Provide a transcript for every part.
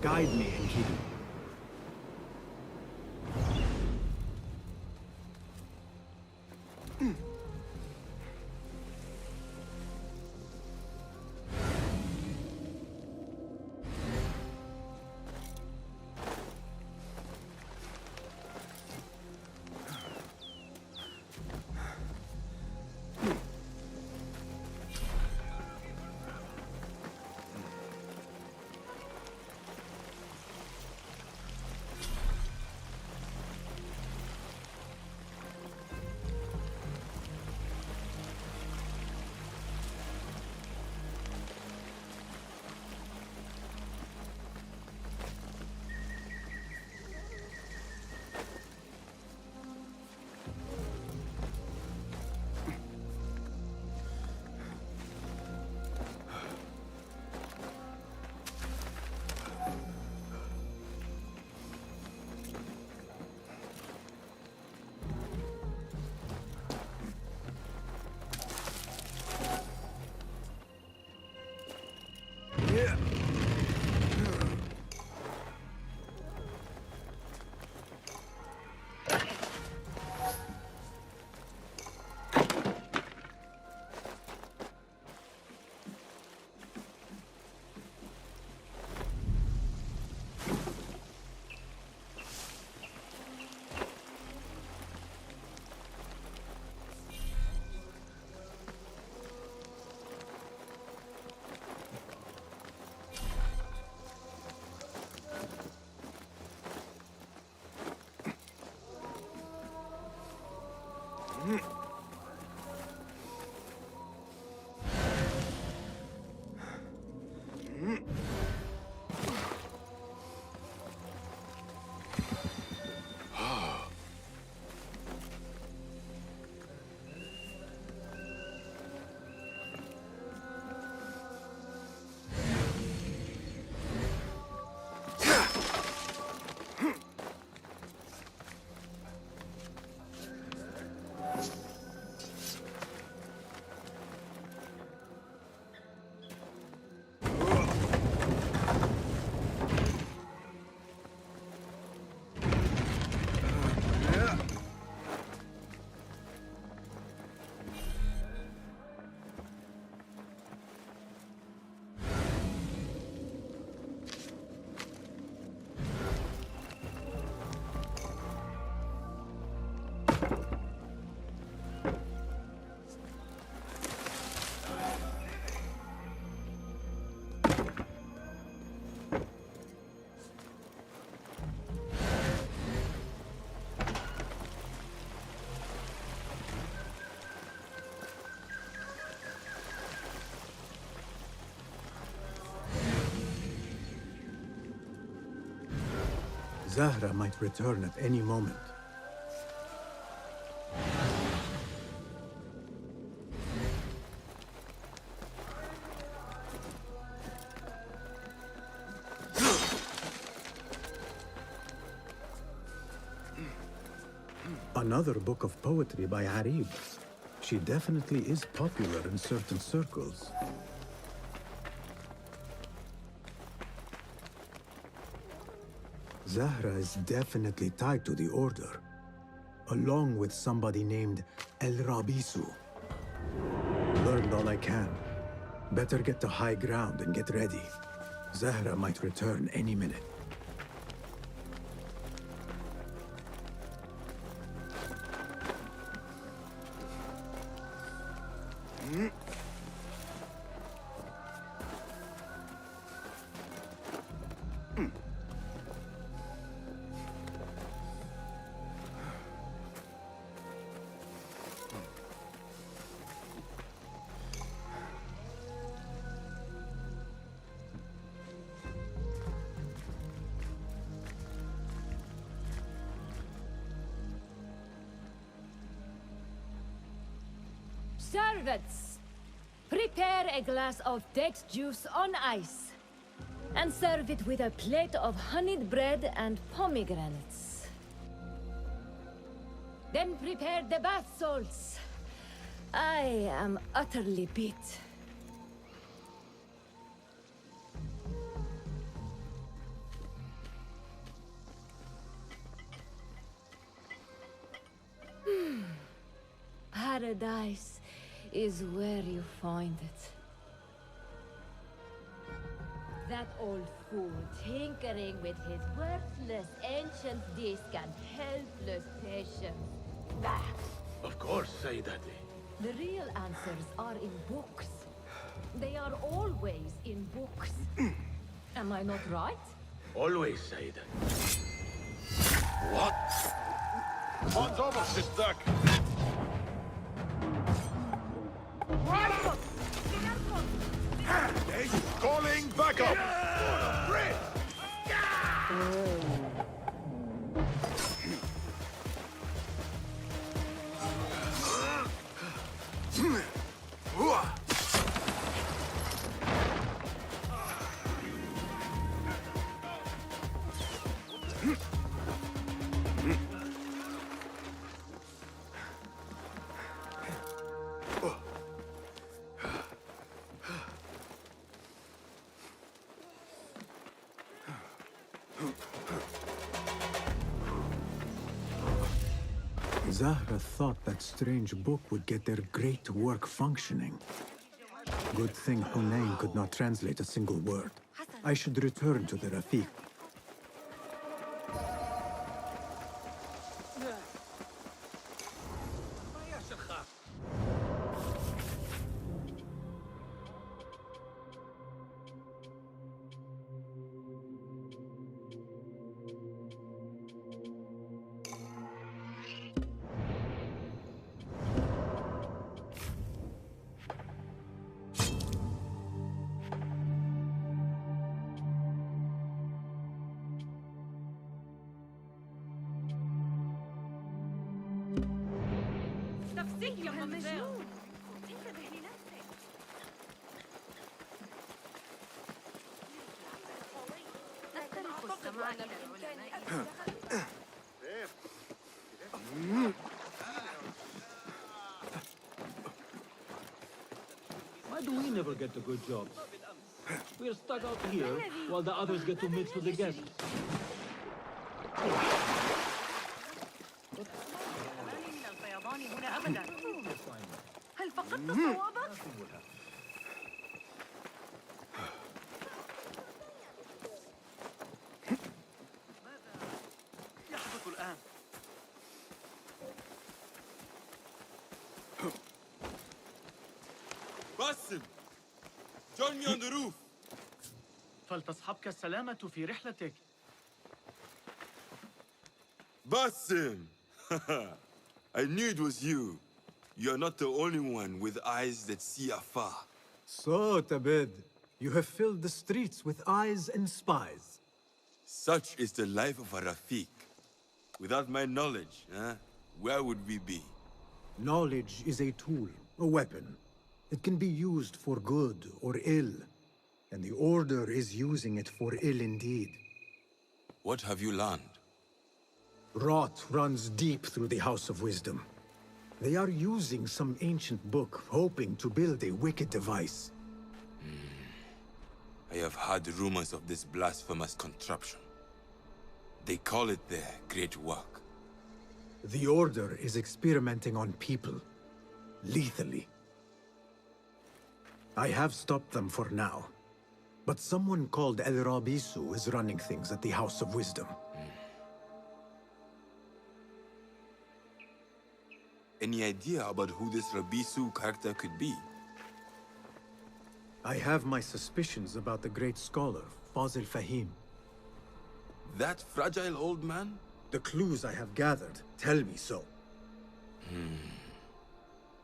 Guide me, Enkidu. Zahra might return at any moment. Another book of poetry by Arib. She definitely is popular in certain circles. Zahra is definitely tied to the Order, along with somebody named El Rabisu. Learned all I can. Better get to high ground and get ready. Zahra might return any minute. Servants, prepare a glass of date juice on ice, and serve it with a plate of honeyed bread and pomegranates. Then prepare the bath salts. I am utterly beat. Paradise is where you find it. That old fool tinkering with his worthless ancient disc and helpless patience. Bah! Of course, Sayyidati. The real answers are in books. They are always in books. Am I not right? Always, Sayyidati. What? Hands over, sister! Calling backup! Zahra thought that strange book would get their great work functioning. Good thing Hunayn could not translate a single word. I should return to the Rafiq. Why do we never get the good jobs? We're stuck out here while the others get to mix with the guests. هل فقدت صوابك؟ يحدث الآن. Basim! Join me on the roof! فلتصحبك السلامة في رحلتك. Basim! I knew it was you. You're not the only one with eyes that see afar. So, Tabid, you have filled the streets with eyes and spies. Such is the life of a Rafiq. Without my knowledge, where would we be? Knowledge is a tool, a weapon. It can be used for good or ill, and the Order is using it for ill indeed. What have you learned? Rot runs deep through the House of Wisdom. They are using some ancient book, hoping to build a wicked device. I have heard rumors of this blasphemous contraption. They call it their great work. The Order is experimenting on people, lethally. I have stopped them for now, but someone called El Rabisu is running things at the House of Wisdom. Any idea about who this Rabisu character could be? I have my suspicions about the great scholar, Fazil Fahim. That fragile old man? The clues I have gathered tell me so.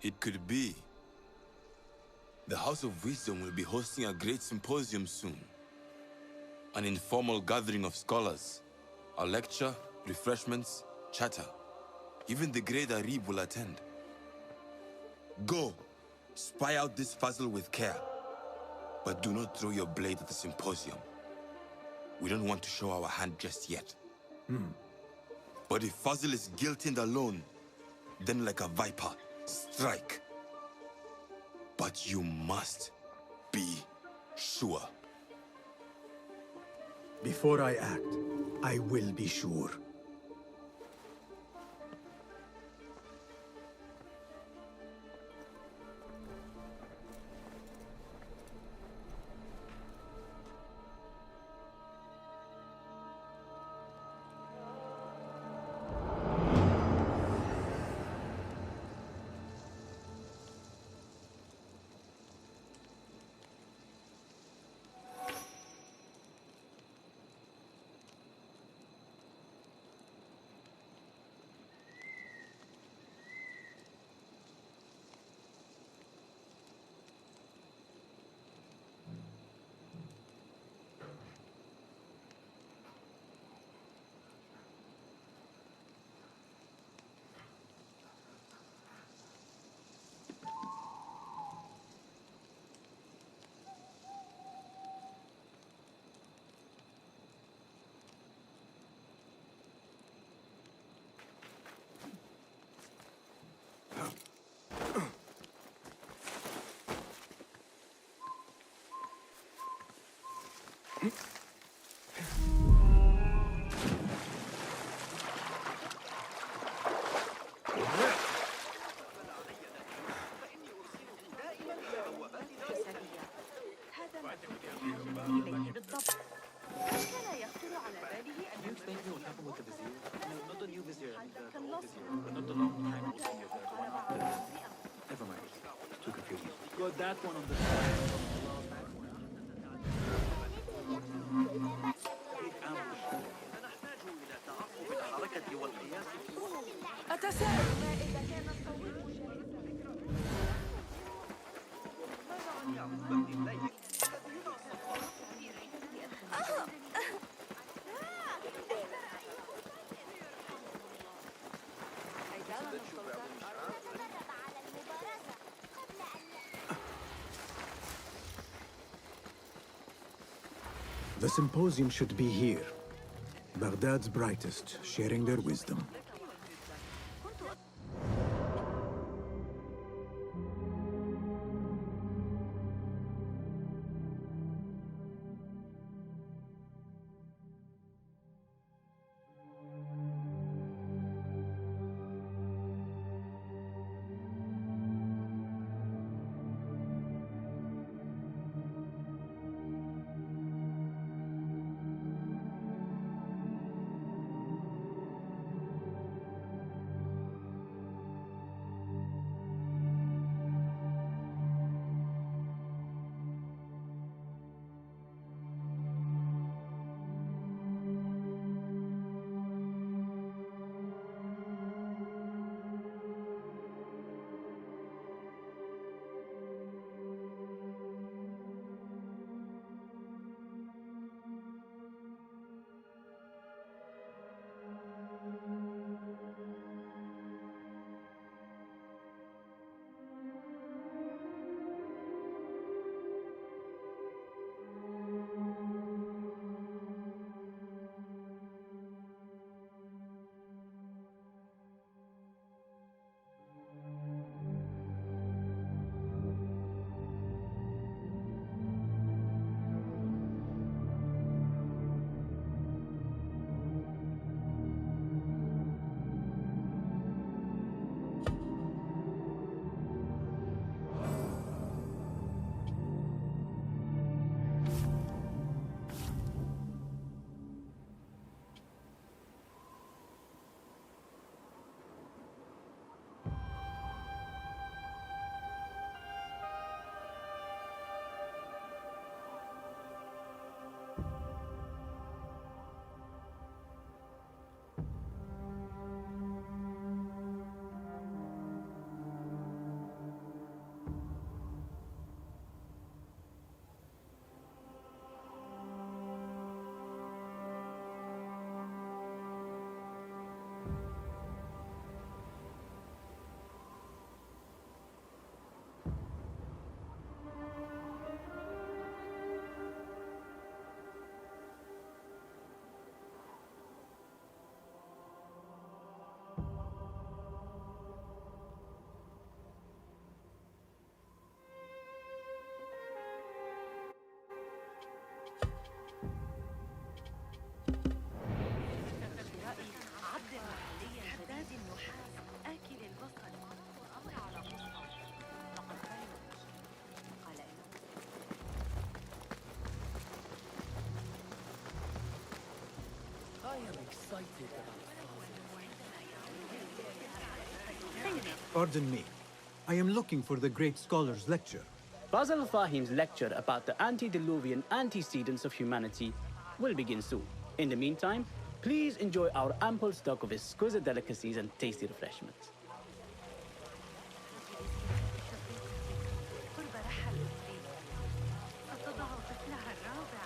It could be. The House of Wisdom will be hosting a great symposium soon. An informal gathering of scholars. A lecture, refreshments, chatter. Even the great Arib will attend. Go, spy out this puzzle with care. But do not throw your blade at the symposium. We don't want to show our hand just yet. But if Fazil is guilty and alone, then like a viper, strike. But you must be sure. Before I act, I will be sure. Got that one on the side. أتساءل ما إذا كان الصوت The symposium should be here. Baghdad's brightest, sharing their wisdom. Pardon me. I am looking for the great scholar's lecture. Basil Fahim's lecture about the antediluvian antecedents of humanity will begin soon. In the meantime, please enjoy our ample stock of exquisite delicacies and tasty refreshments. قرب رحل البيت. ستضع طفلها الرابع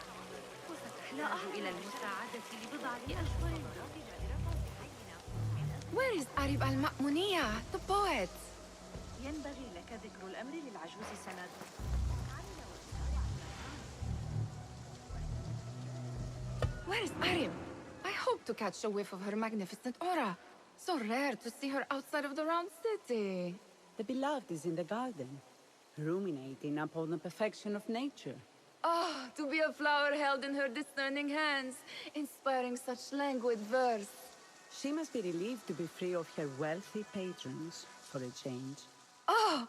وستحتاج إلى المساعدة لبضعة أشهر. Where is Arib al-Ma'muniya, the poet? ينبغي لك ذكر الأمر للعجوز سند. Where is Arib? I hope to catch a whiff of her magnificent aura. So rare to see her outside of the round city. The beloved is in the garden, ruminating upon the perfection of nature. Oh, to be a flower held in her discerning hands, inspiring such languid verse. She must be relieved to be free of her wealthy patrons for a change. Oh,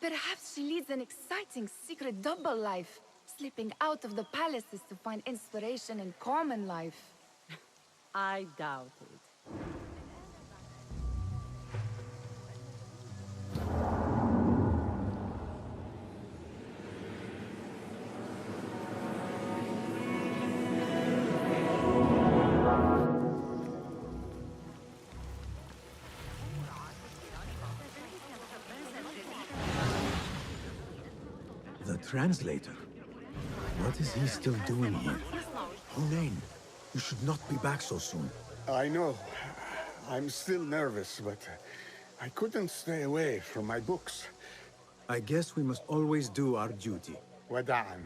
perhaps she leads an exciting secret double life, slipping out of the palaces to find inspiration in common life. I doubt it. The translator? What is he still doing here? Hunain, you should not be back so soon. I know. I'm still nervous, but I couldn't stay away from my books. I guess we must always do our duty. Wada'an.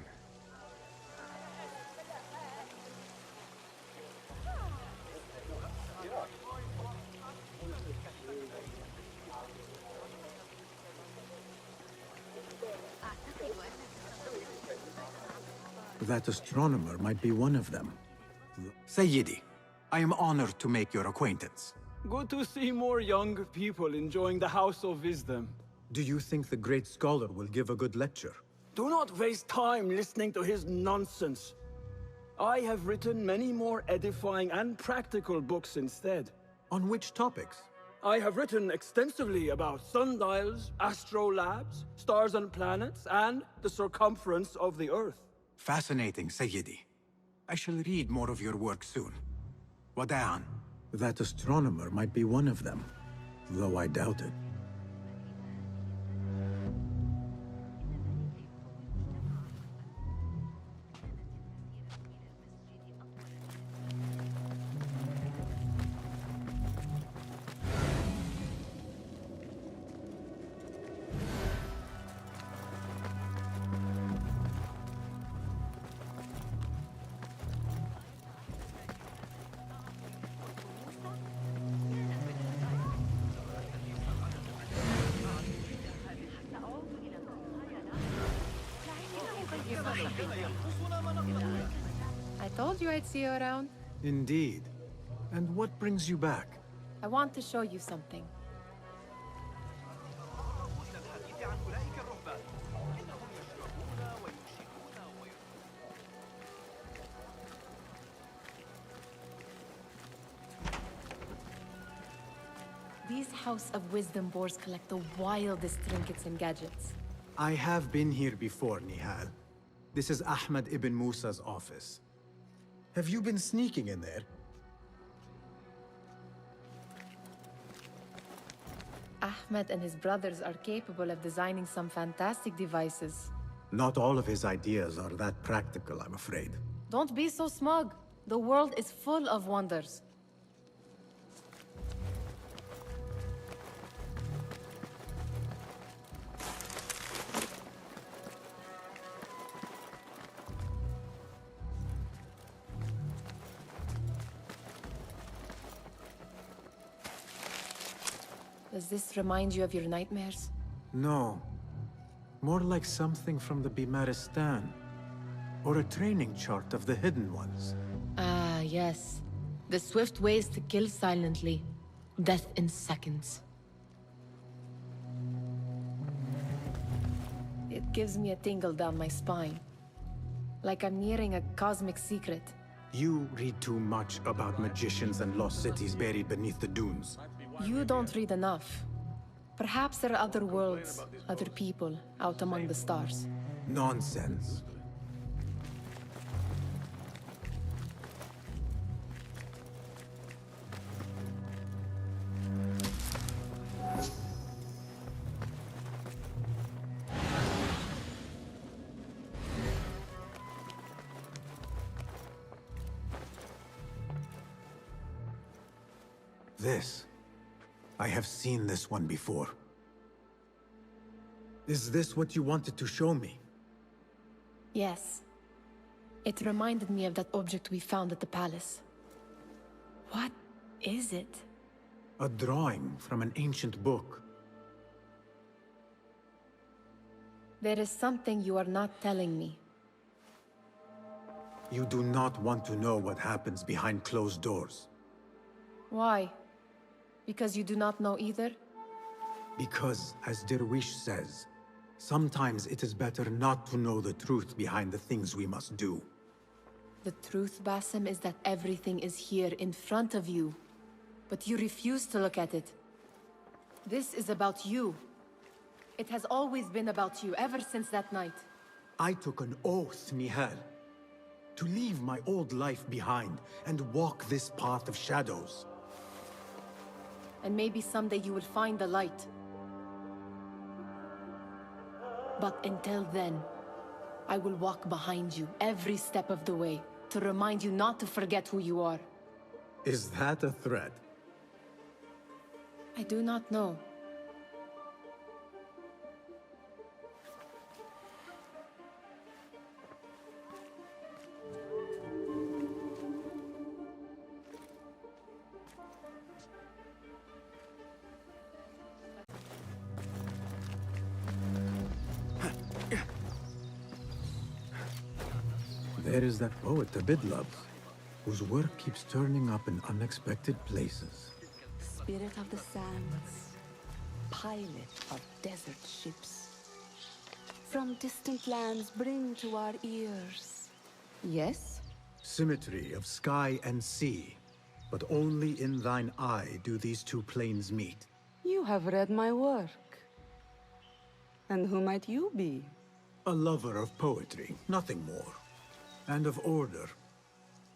That astronomer might be one of them. Sayyidi, I am honored to make your acquaintance. Good to see more young people enjoying the House of Wisdom. Do you think the great scholar will give a good lecture? Do not waste time listening to his nonsense. I have written many more edifying and practical books instead. On which topics? I have written extensively about sundials, astrolabes, stars and planets, and the circumference of the Earth. Fascinating, Sayyidi. I shall read more of your work soon. Wada'an. That astronomer might be one of them, though I doubt it. I told you I'd see you around. Indeed. And what brings you back? I want to show you something. These House of Wisdom boars collect the wildest trinkets and gadgets. I have been here before, Nihal. This is Ahmed ibn Musa's office. Have you been sneaking in there? Ahmed and his brothers are capable of designing some fantastic devices. Not all of his ideas are that practical, I'm afraid. Don't be so smug. The world is full of wonders. Does this remind you of your nightmares? No. More like something from the Bimaristan. Or a training chart of the Hidden Ones. Ah, yes. The swift ways to kill silently. Death in seconds. It gives me a tingle down my spine. Like I'm nearing a cosmic secret. You read too much about magicians and lost cities buried beneath the dunes. You don't read enough. Perhaps there are other worlds, other people, out among the stars. Nonsense. This. I have seen this one before. Is this what you wanted to show me? Yes. It reminded me of that object we found at the palace. What is it? A drawing from an ancient book. There is something you are not telling me. You do not want to know what happens behind closed doors. Why? Because you do not know either? Because, as Derwish says, sometimes it is better not to know the truth behind the things we must do. The truth, Basim, is that everything is here in front of you. But you refuse to look at it. This is about you. It has always been about you, ever since that night. I took an oath, Nihal, to leave my old life behind and walk this path of shadows. And maybe someday you will find the light. But until then, I will walk behind you every step of the way to remind you not to forget who you are. Is that a threat? I do not know. There is that poet Abid loves, whose work keeps turning up in unexpected places. Spirit of the sands, pilot of desert ships. From distant lands bring to our ears. Yes? Symmetry of sky and sea, but only in thine eye do these two planes meet. You have read my work. And who might you be? A lover of poetry, nothing more. And of order.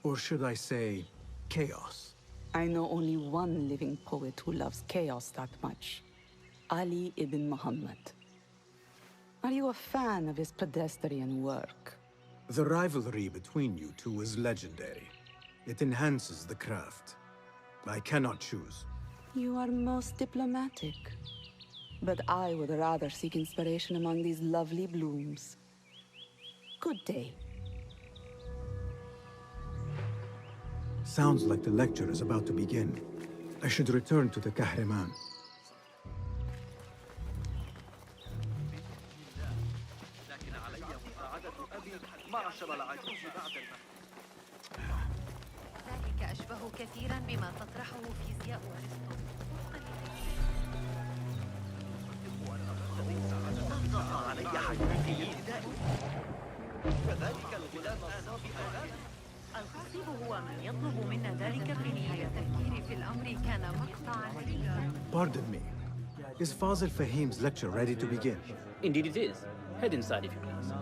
Or should I say, chaos. I know only one living poet who loves chaos that much. Ali ibn Muhammad. Are you a fan of his pedestrian work? The rivalry between you two is legendary. It enhances the craft. I cannot choose. You are most diplomatic. But I would rather seek inspiration among these lovely blooms. Good day. Sounds like the lecture is about to begin. I should return to the Kahraman. ذلك أشبه كثيرا بما تطرحه فيزياء أرسطو. علي حياتي لابتدائي كذلك الغلام الصافي الخطيب هو من يطلب منا ذلك في نهاية التفكير في الأمر كان مقطعا. Pardon me. Is Fazil Fahim's lecture ready to begin? Indeed it is. Head inside if you please.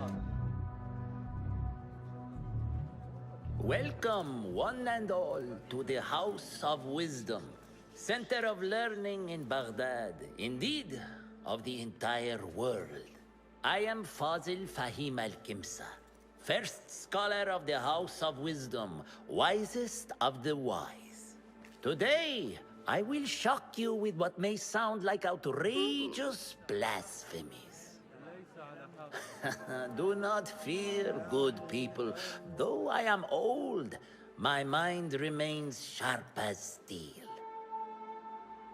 Welcome, one and all, to the House of Wisdom, center of learning in Baghdad, indeed, of the entire world. I am Fazil Fahim al-Kimsa, first scholar of the House of Wisdom, wisest of the wise. Today, I will shock you with what may sound like outrageous blasphemies. Do not fear, good people. Though I am old, my mind remains sharp as steel.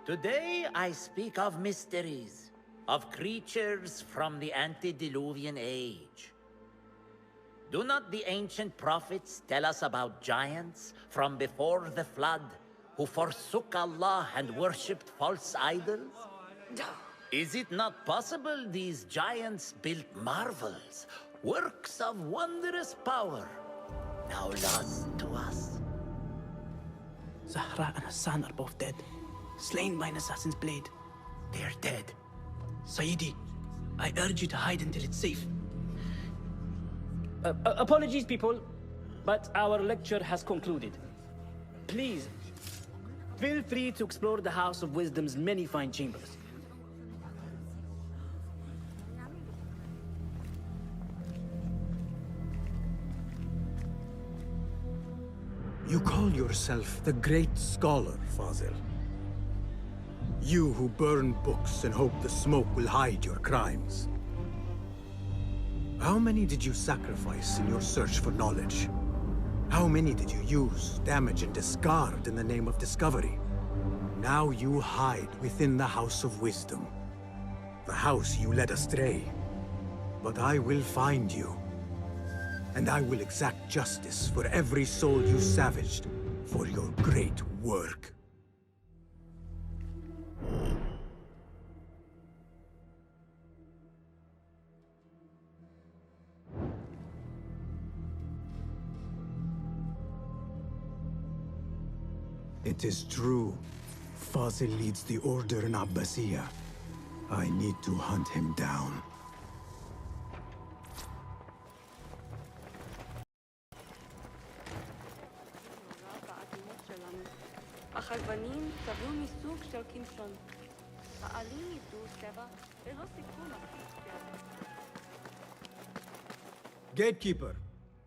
Today I speak of mysteries, of creatures from the antediluvian age. Do not the ancient prophets tell us about giants from before the flood who forsook Allah and worshipped false idols? Is it not possible these giants built marvels, works of wondrous power? now lost to us. Zahra and Hassan are both dead, slain by an assassin's blade. They are dead. Saidi, I urge you to hide until it's safe. Apologies, people, but our lecture has concluded. Please, feel free to explore the House of Wisdom's many fine chambers. You call yourself the Great Scholar, Fazil. You who burn books and hope the smoke will hide your crimes. How many did you sacrifice in your search for knowledge? How many did you use, damage, and discard in the name of discovery? Now you hide within the House of Wisdom. The house you led astray. But I will find you. And I will exact justice for every soul you savaged for your great work. It is true. Fazil leads the Order in Abbasiyah. I need to hunt him down. Gatekeeper,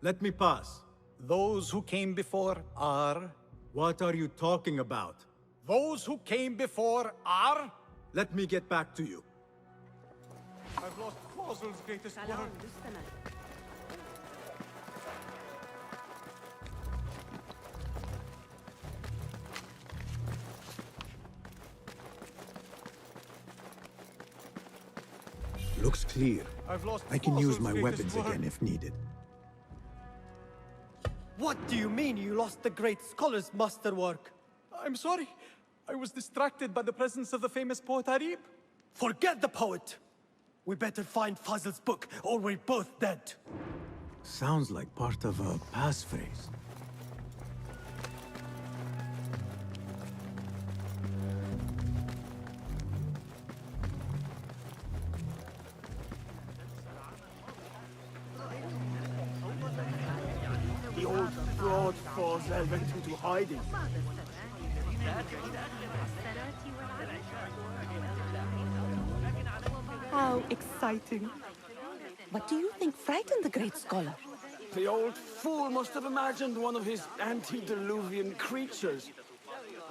let me pass. Those who came before are... What are you talking about? Those who came before are... Let me get back to you. I've lost Fazil's greatest work. Looks clear. I can use my weapons work. again if needed. What do you mean you lost the great scholar's masterwork? I'm sorry. I was distracted by the presence of the famous poet Arib. Forget the poet! We better find Fazil's book, or we're both dead. Sounds like part of a passphrase. The old fraud Fazil went into hiding. How exciting. What do you think frightened the great scholar? The old fool must have imagined one of his antediluvian creatures.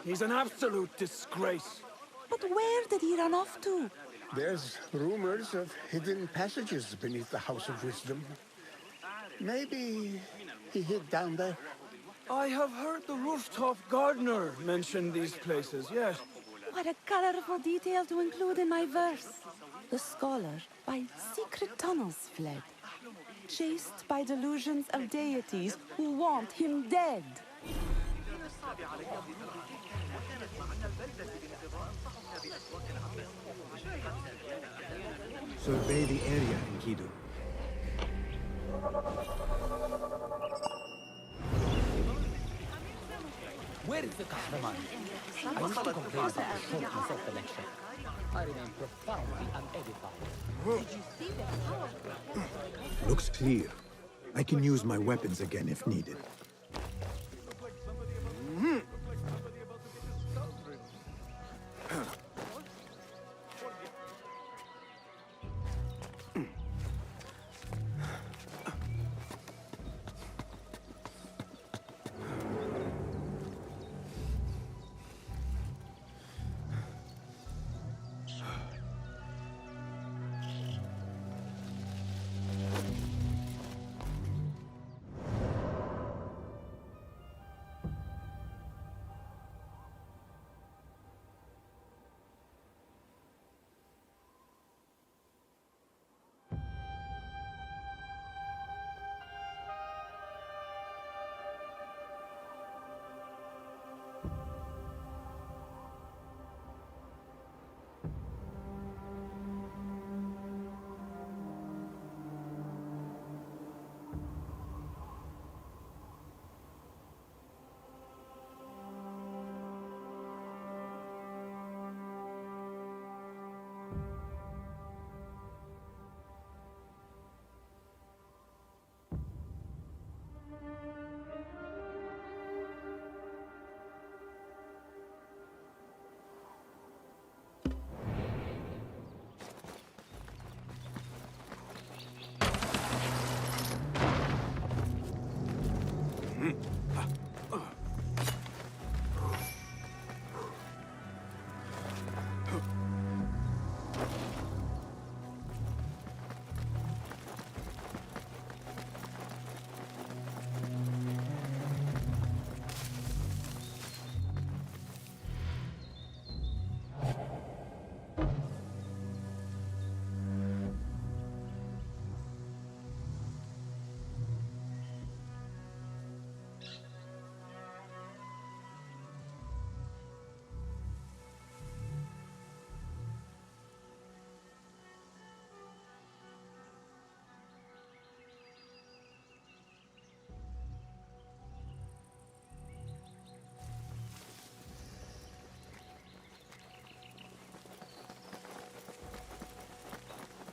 He's an absolute disgrace. But where did he run off to? There's rumors of hidden passages beneath the House of Wisdom. Maybe he hid down there. I have heard the rooftop gardener mention these places, yes. What a colorful detail to include in my verse. The scholar by secret tunnels fled, chased by delusions of deities who want him dead. Survey the area, Enkidu. Where is the Kahraman? I used to complain about the shortness of the lecture. I remain profoundly unedified. Did you see the power? Looks clear. I can use my weapons again if needed.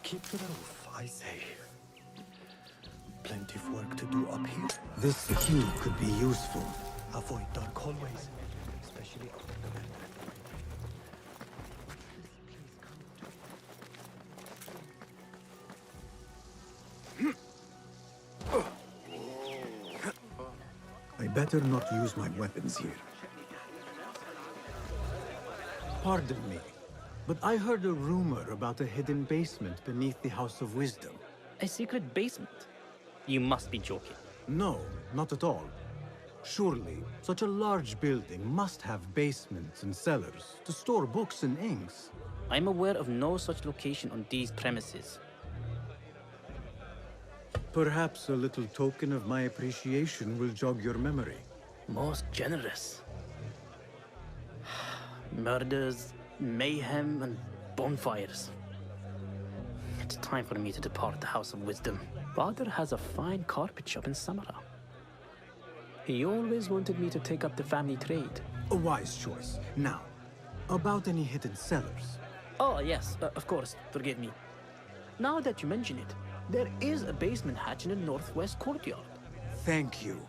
Keep to the roof, I say. Plenty of work to do up here. This cube could be useful. Avoid dark hallways, especially after the battle. I better not use my weapons here. Pardon me, but I heard a rumor about a hidden basement beneath the House of Wisdom. A secret basement? You must be joking. No, not at all. Surely, such a large building must have basements and cellars to store books and inks. I'm aware of no such location on these premises. Perhaps a little token of my appreciation will jog your memory. Most generous. Murders, mayhem, and bonfires. It's time for me to depart the House of Wisdom. Father has a fine carpet shop in Samara. He always wanted me to take up the family trade. A wise choice. Now, about any hidden cellars? Oh, yes, of course, forgive me. Now that you mention it, there is a basement hatch in the northwest courtyard. Thank you.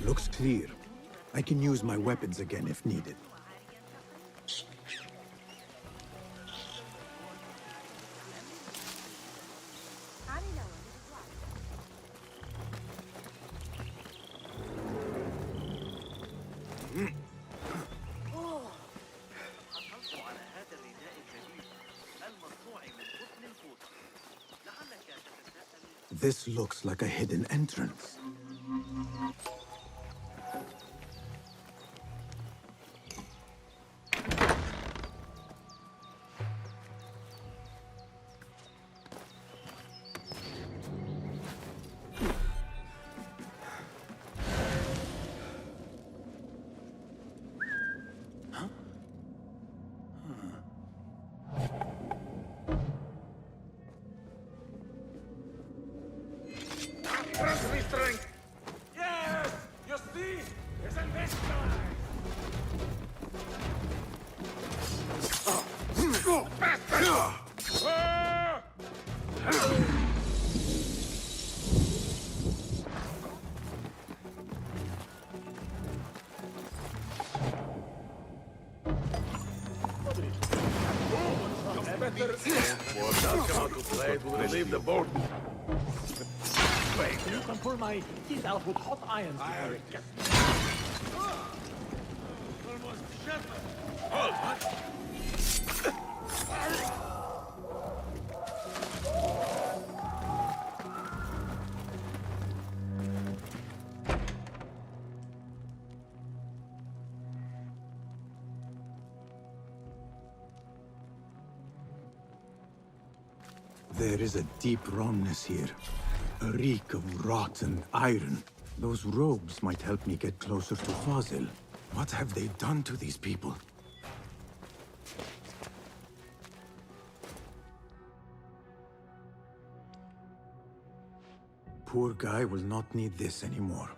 Looks clear. I can use my weapons again if needed. This looks like a hidden entrance. Yes! You see? Isn't this nice? Well, now come out to play. We'll leave the boat. Wait, you can pull my teeth out with hot irons before it gets... There is a deep wrongness here. A reek of rotten iron. Those robes might help me get closer to Fazil. What have they done to these people? Poor guy will not need this anymore.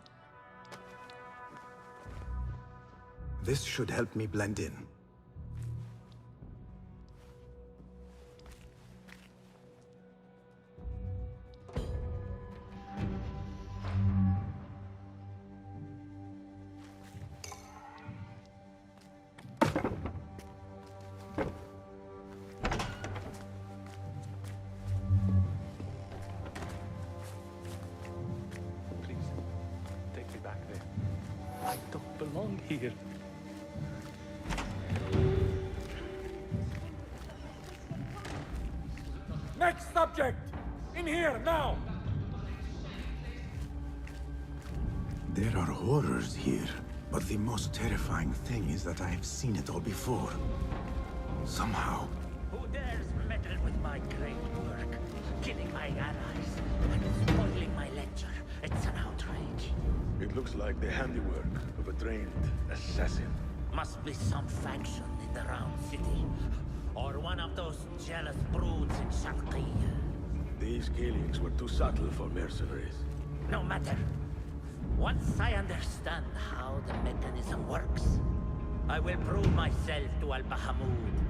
This should help me blend in. I don't belong here. Next subject! In here, now! There are horrors here, but the most terrifying thing is that I have seen it all before. Somehow. Who dares meddle with my great work, killing my allies and spoiling my Looks like the handiwork of a trained assassin. Must be some faction in the Round City. Or one of those jealous broods in Sharqiyya. These killings were too subtle for mercenaries. No matter. Once I understand how the mechanism works, I will prove myself to Al-Bahamud.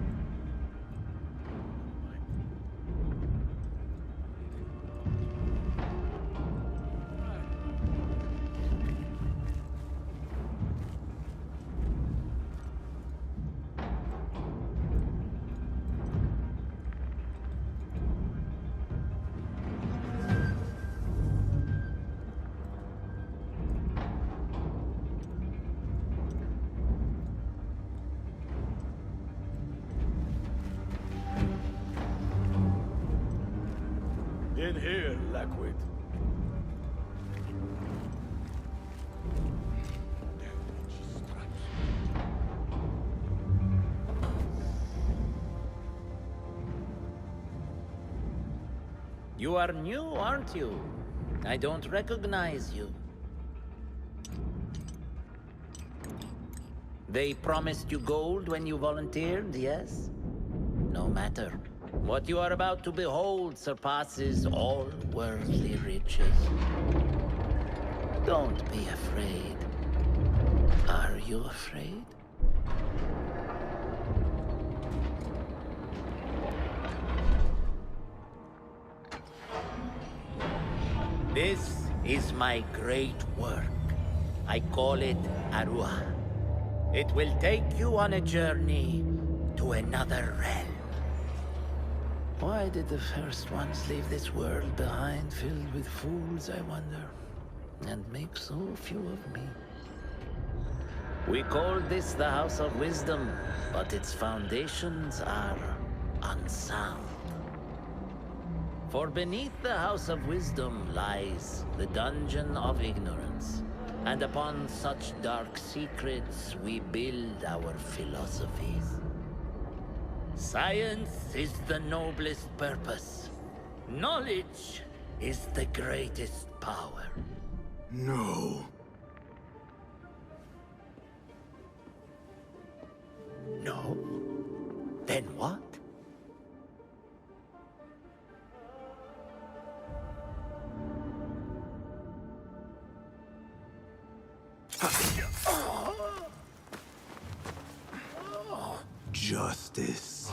In here, Lackwit. You are new, aren't you? I don't recognize you. They promised you gold when you volunteered, yes? No matter. What you are about to behold surpasses all worldly riches. Don't be afraid. Are you afraid? This is my great work. I call it Arwah. It will take you on a journey to another realm. Why did the first ones leave this world behind, filled with fools, I wonder, and make so few of me? We call this the House of Wisdom, but its foundations are unsound. For beneath the House of Wisdom lies the Dungeon of Ignorance, and upon such dark secrets we build our philosophies. Science is the noblest purpose. Knowledge is the greatest power. No. No? Then what? Justice.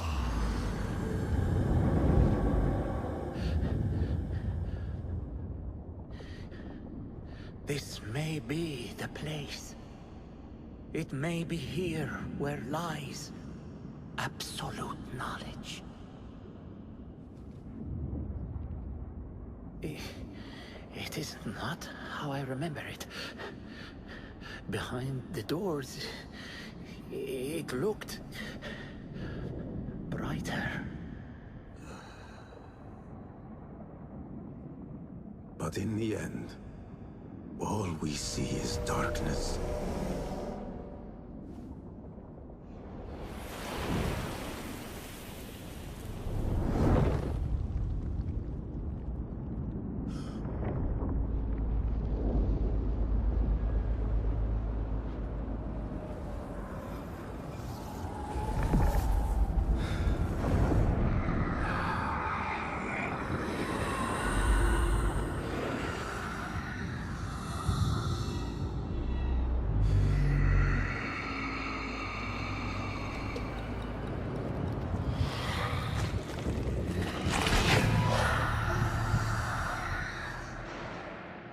This may be the place. It may be here where lies absolute knowledge. It is not how I remember it. Behind the doors, it looked brighter. But in the end, all we see is darkness.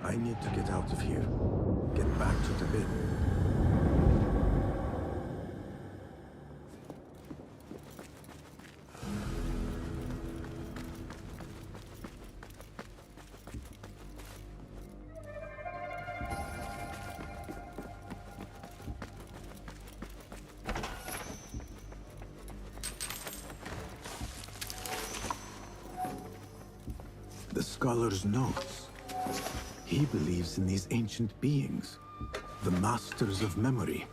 I need to get out of here. Get back to the bin. The scholar's notes. He believes in these ancient beings, the masters of memory.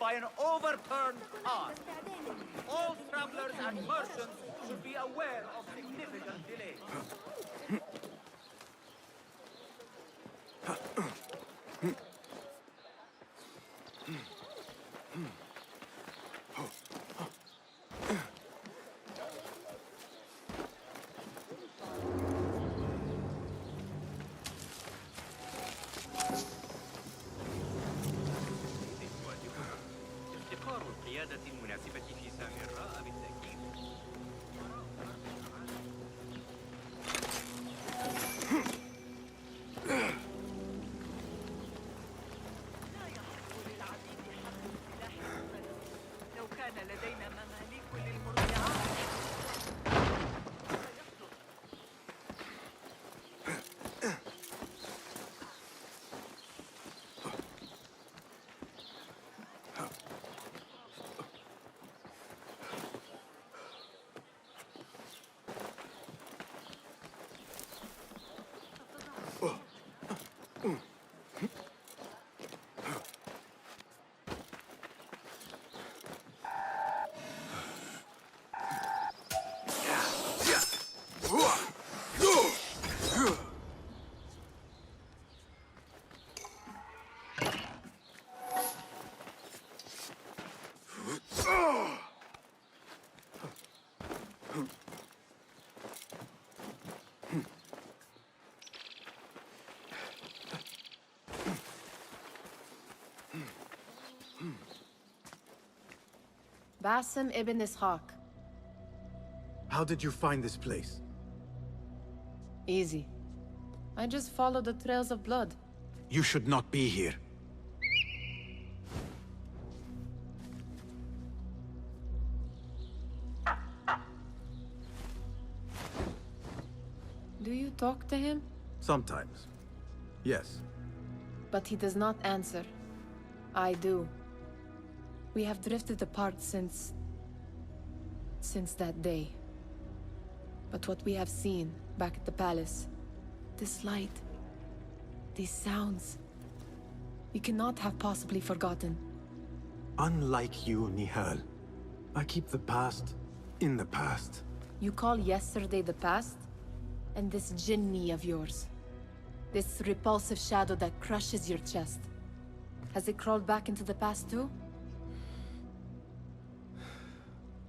by an overturned car. All travelers and merchants should be aware of significant delays. ابتكار القيادة المناسبة في سامراء بالتأكيد. لو كان لدينا مماليك للمرضعات. Basim ibn Ishaq. How did you find this place? Easy. I just followed the trails of blood. You should not be here. Do you talk to him? Sometimes. Yes. But he does not answer. I do. We have drifted apart since that day. But what we have seen back at the palace, this light, these sounds, we cannot have possibly forgotten. Unlike you, Nihal, I keep the past in the past. You call yesterday the past? And this jinni of yours, this repulsive shadow that crushes your chest, has it crawled back into the past too?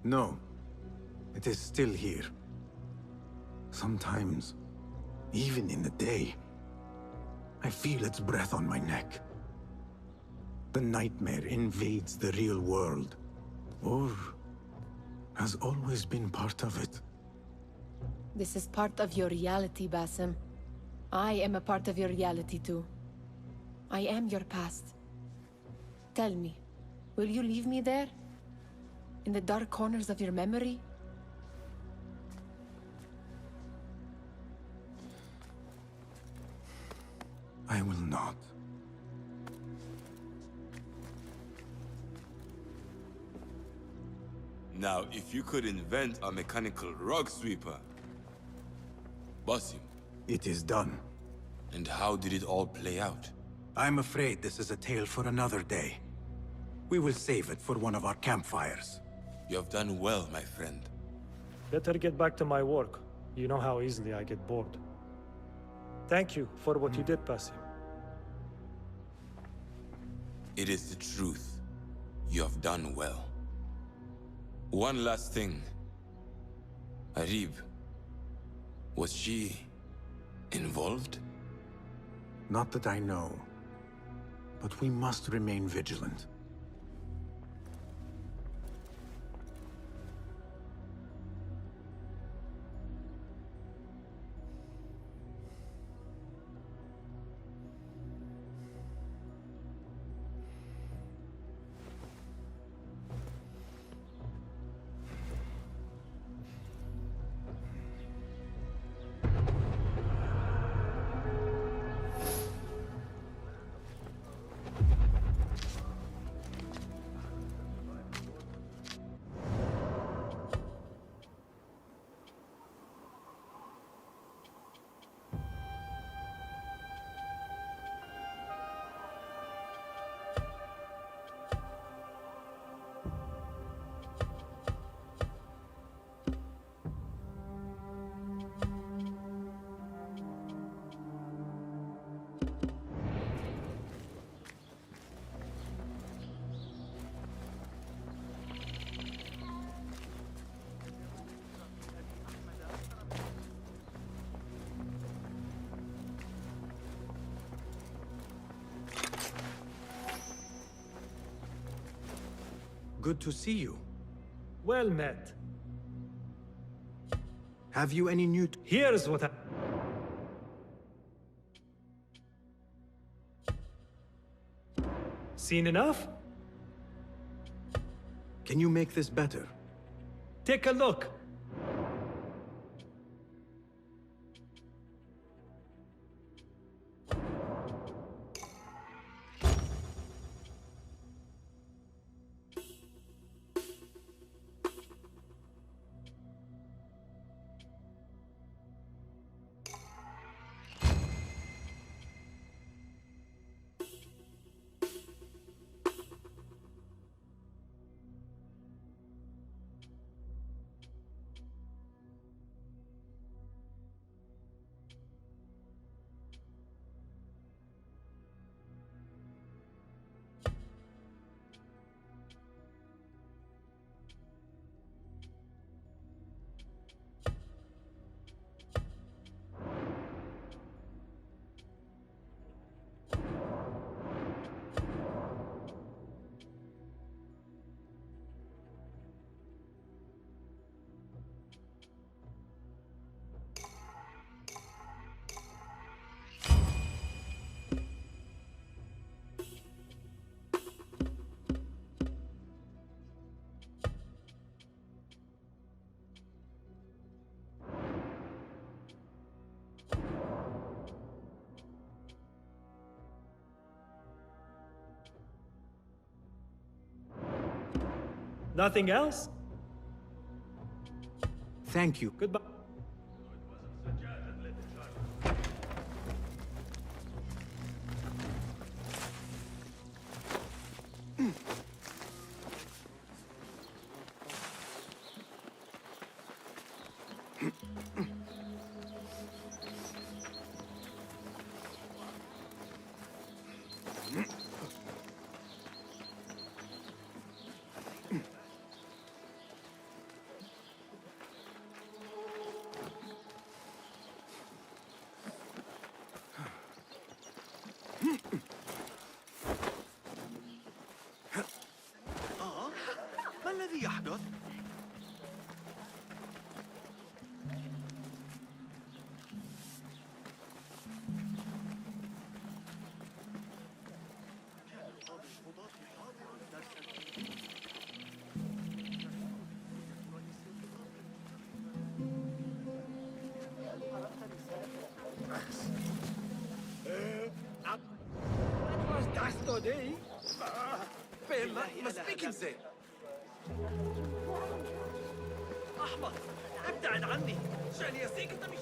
No. It is still here. Sometimes, even in the day, I feel its breath on my neck. The nightmare invades the real world, or has always been part of it. This is part of your reality, Basim. I am a part of your reality too. I am your past. Tell me, will you leave me there? In the dark corners of your memory? I will not. Now, if you could invent a mechanical rug sweeper... Basim. It is done. And how did it all play out? I'm afraid this is a tale for another day. We will save it for one of our campfires. You have done well, my friend. Better get back to my work. You know how easily I get bored. Thank you for what you did, Basim. It is the truth. You have done well. One last thing. Arib, was she involved? Not that I know. But we must remain vigilant. Good to see you. Well met. Have you any new... Here's what I... Seen enough? Can you make this better? Take a look. Nothing else? Thank you. Goodbye. ما الذي يحدث؟ Bella, ma speak زين. أحمق، ابتعد عني. شأني يسيك أنت مش